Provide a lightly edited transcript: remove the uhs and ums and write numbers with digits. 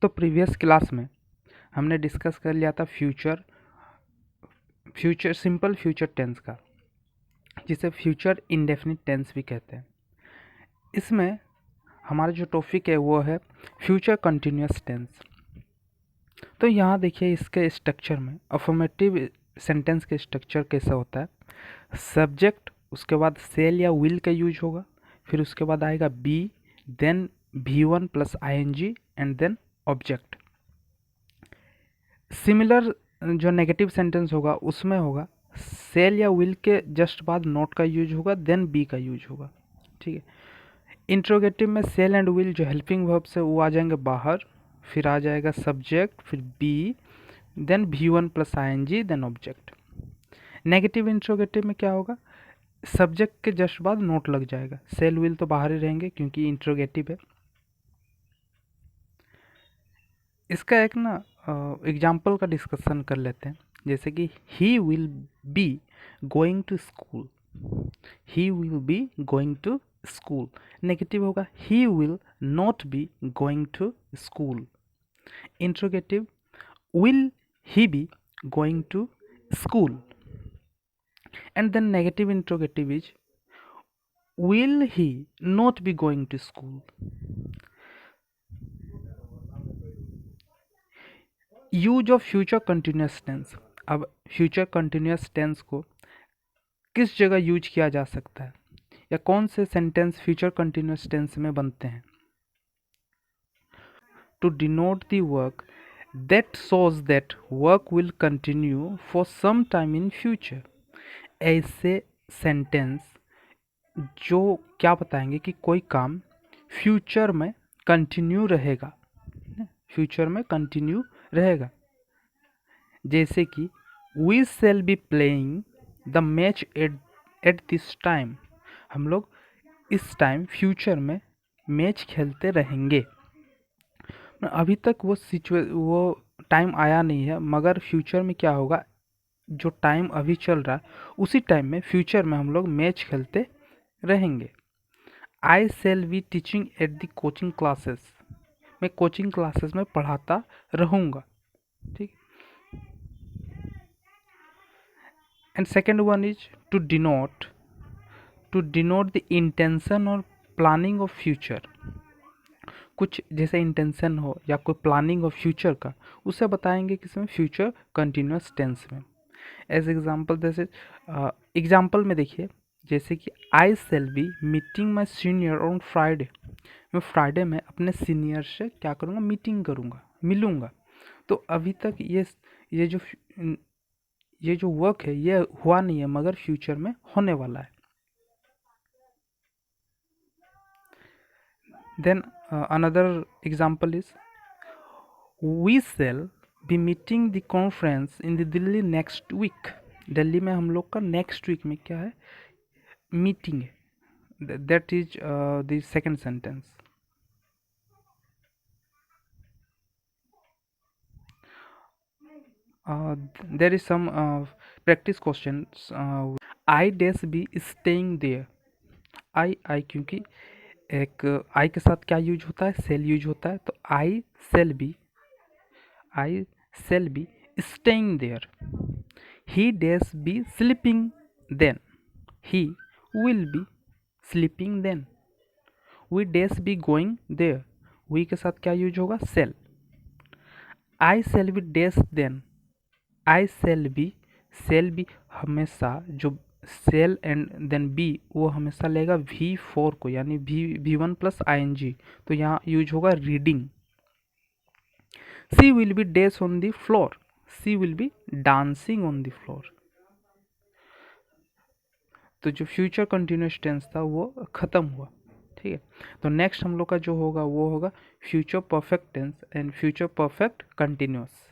तो previous class में हमने डिस्कस कर लिया था सिंपल फ्यूचर टेंस का, जिसे फ्यूचर इंडेफिनिट टेंस भी कहते हैं। इसमें हमारा जो टॉपिक है वो है फ्यूचर कंटिन्यूअस टेंस। तो यहाँ देखिए इसके स्ट्रक्चर में अफर्मेटिव सेंटेंस के स्ट्रक्चर कैसा होता है। सब्जेक्ट, उसके बाद सेल या विल का यूज होगा, फिर उसके बाद आएगा be, then V1 plus ING and then object. Similar जो नेगेटिव सेंटेंस होगा उसमें होगा सेल या विल के जस्ट बाद नॉट का यूज होगा, देन बी का यूज होगा। ठीक है। इंट्रोगेटिव में सेल एंड विल जो हेल्पिंग वर्ब्स है वो आ जाएंगे बाहर, फिर आ जाएगा सब्जेक्ट, फिर be, then V1 plus ING, then object. Negative interrogative में क्या होगा, सब्जेक्ट के जस्ट बाद नोट लग जाएगा, सेल विल तो बाहर ही रहेंगे क्योंकि इंट्रोगेटिव है। इसका एक ना एग्जाम्पल का डिस्कशन कर लेते हैं, जैसे कि he will be going to school. He will be going to school. Negative होगा he will not be going to school. Interrogative will he be going to school, and then negative interrogative is will he not be going to school. Use of future continuous tense. अब future continuous tense को किस जगह use किया जा सकता है या कौन से सेंटेंस फ्यूचर कंटिन्यूअस टेंस में बनते हैं। To denote the work that shows that work will continue for some time in future. ऐसे सेंटेंस जो क्या बताएंगे कि कोई काम फ्यूचर में कंटिन्यू रहेगा, फ्यूचर में कंटिन्यू रहेगा। जैसे कि we shall be playing the match at this time. हम लोग इस टाइम फ्यूचर में मैच खेलते रहेंगे। अभी तक वो टाइम आया नहीं है, मगर फ्यूचर में क्या होगा, जो टाइम अभी चल रहा है उसी टाइम में फ्यूचर में हम लोग मैच खेलते रहेंगे। I shall be teaching at the coaching classes. मैं कोचिंग क्लासेस में पढ़ाता रहूँगा। ठीक। And second one is to denote the intention और प्लानिंग ऑफ फ्यूचर। कुछ जैसे इंटेंशन हो या कोई प्लानिंग ऑफ फ्यूचर का, उसे बताएंगे किसमें, फ्यूचर कंटिन्यूअस टेंस में। एज एग्जाम्पल, जैसे एग्जाम्पल में देखिए, जैसे कि I shall be meeting my senior on Friday. मैं फ्राइडे में अपने सीनियर से क्या करूँगा, मीटिंग करूँगा, मिलूँगा। तो अभी तक ये जो वर्क है ये हुआ नहीं है, मगर फ्यूचर में होने वाला है। Then another example is we shall be meeting the conference in the Delhi next week. Delhi में हम लोग का नेक्स्ट वीक में क्या है, मीटिंग है। That is the second sentence. There is some practice questions. I dash be staying there. I क्योंकि एक I के साथ क्या यूज होता है, सेल यूज होता है, तो I shall be staying there. He dash be sleeping then. He will be sleeping then. We dash be going there. We के साथ क्या यूज होगा, shall. I shall be dash then. I shall be हमेशा जो cell and then B वो हमेशा लेगा V4 को, यानी V1 प्लस ING, तो यहाँ यूज होगा reading. She will be dance on the floor. She will be dancing on the floor. तो जो फ्यूचर कंटिन्यूअस टेंस था वो खत्म हुआ। ठीक है। तो नेक्स्ट हम लोग का जो होगा वो होगा future perfect tense and future perfect continuous.